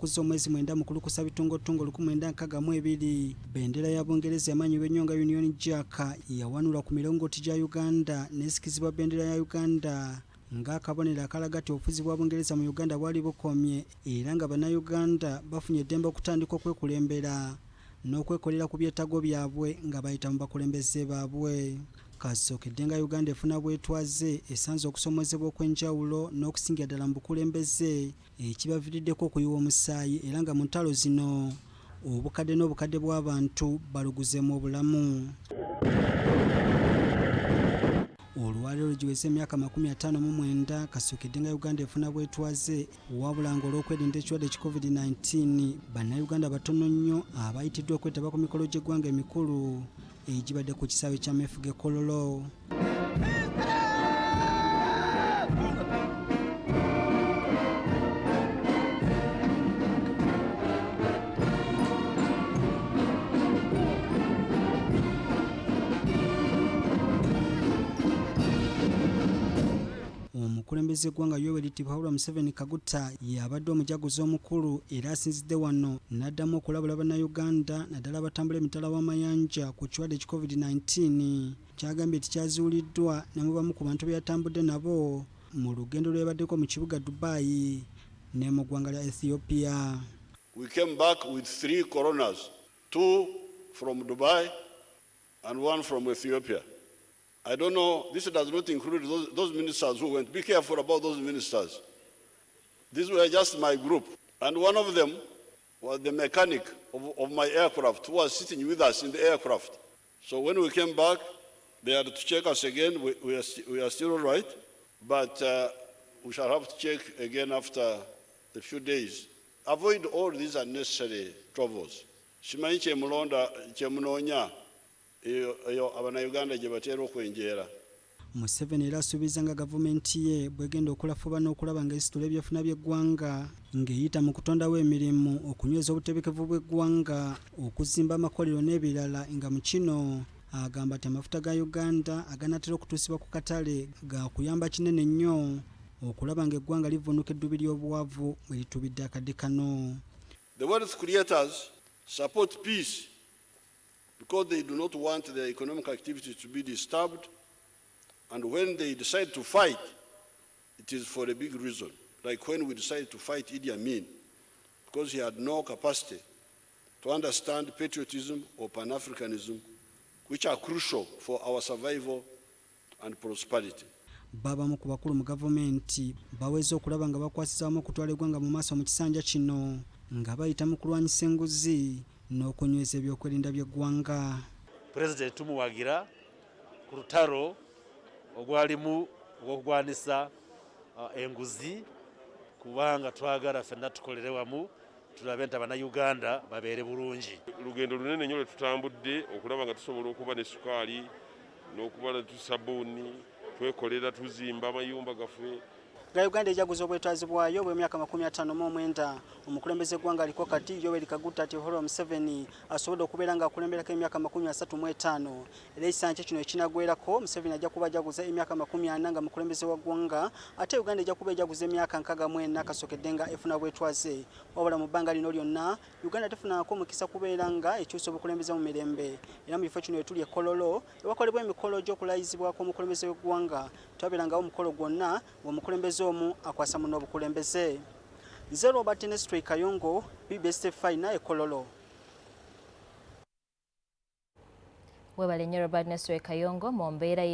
kuzza omwezi mwenda mu kulukusa bitungotungo 1962 bendera ya Bungereza yamanyi b'ennyonga Union Jack yawanulwa ku mirongooti gya Uganda n'esikizibwa bendera ya Uganda ng'akabonero akalaga nti obufuzi bwa Bungereza mu Uganda bwali bukomye era nga bannayuganda bafunye eddembe okutandika okwekulembera n'okwekolera ku byetaago byabwe nga bayita mu bakulembeze baabwe. Kasookedde nga Uganda efuna bwetwaze esanze okusomozebwa okw'enjawulo n'okusingira ddala mu bukulembeze ekibaviiriddeko okuyiwa omusaayi era nga mu ntalo zino obukadde n'obukadde bw'abantu baluguzemu obulamu. Olwaleero giweze emyaka 59 kasookedde nga Uganda efuna bwetwaze wabula nga olw'okwerinda ekirwadde ki COVID-19 bannayuganda batono nnyo abayitiddwa okwetaba ku mikolo gy'eggwanga emikulu egibadde ku kisaawe kya Ameefuga Kololo. Omukulembeze eggwanga Yoweri Museveni Kaguta yabadde omujaguzi omukulu era asinzidde wano n'addamu okulabula bannayuganda naddala abatambula emitala w'amayanja ku kirwadde ki COVID-19 kyagambye nti kyazuuliddwa ne mu bamu ku bantu be yatambudde nabo mu lugendo lwe yabaddeko mu kibuga Dubai ne mu ggwanga lya Ethiopia. We came back with 3 coroners, 2 from Dubai and 1 from Ethiopia. I don't know, this does not include those ministers who went. Be careful about those ministers. These were just my group. And one of them was the mechanic of my aircraft who was sitting with us in the aircraft. So when we came back, they had to check us again. We are still all right, but we shall have to check again after a few days. Avoid all these unnecessary troubles. Shimanyi kyemulonda kyemunoonya eyo abannayuganda gye bateera okwenjeera. Museveni era asuubiza nga gavumenti ye bwegenda okulafuba n'okulaba ng'esitula ebyafuna by'eggwanga ng'eyita mu kutondawo emirimu okunyweza obutebekevu bw'eggwanga okuzimba amakolero n'ebirala nga mu kino agamba nti amafuta ga Uganda aganaatera okutuusibwa ku katale ga kuyamba kinene nnyo okulaba ng'eggwanga livvuunuka eddubi ly'obuwavu bwe litubidde akadde kano. The wealth creators support peace because they do not want their economic activity to be disturbed, and when they decide to fight, it is for a big reason, like when we decided to fight Idi Amin, because he had no capacity to understand patriotism or Pan-Africanism, which are crucial for our survival and prosperity. Babamu ku bakulu mu gavumenti baweze okulaba nga bakwasizamu okutwala eggwanga mu maaso mu kisanja kino nga bayita mu kulwanyisa enguzi n'okunyweza ebyokwerinda by'eggwanga. Pulezidenti tumuwagira ku lutalo ogwalimu ogw'okugwanisa enguzi kubanga twagala ffenna tukolere wamu tulabe nti Abannayuganda babeere bulungi. Lugendo lunene nnyo lwe tutambudde okulaba nga tusobola okuba ne sukaali n'okuba ne sabbuuni twekolera tuzimba amayumba gaffe. Nga Uganda ejaguza obwetwazi bwayo bw'emyaka 59 omukulembeze eggwanga aliko kati Yoweri Kaguta Museveni asobodde okubeera nga akulemberako emyaka 35 era ekisanja kino ekinagwerako Museveni ajja kuba ajaguza emyaka 40 nga mukulembeze wa ggwanga ate Uganda ejja kuba ejaguza emyaka 64 kasookedde nga efuna bwetwaze wabula mu bbanga lino lyonna Uganda tefunako mukisa kubeera nga ekyusa obukulembeze mu mirembe era mu kifo kino etuli Kololo ewakolebwa emikolo gy'okulayizibwako omukulembeze w'eggwanga twabeerangawo omukolo gwonna ng'omukulembeze omu akwasa muno obukulembeze. Nze Robert Nestre Kayongo, BBSKATI Kololo. Webale nnyo Robert Nestre Kayongo mu mbeera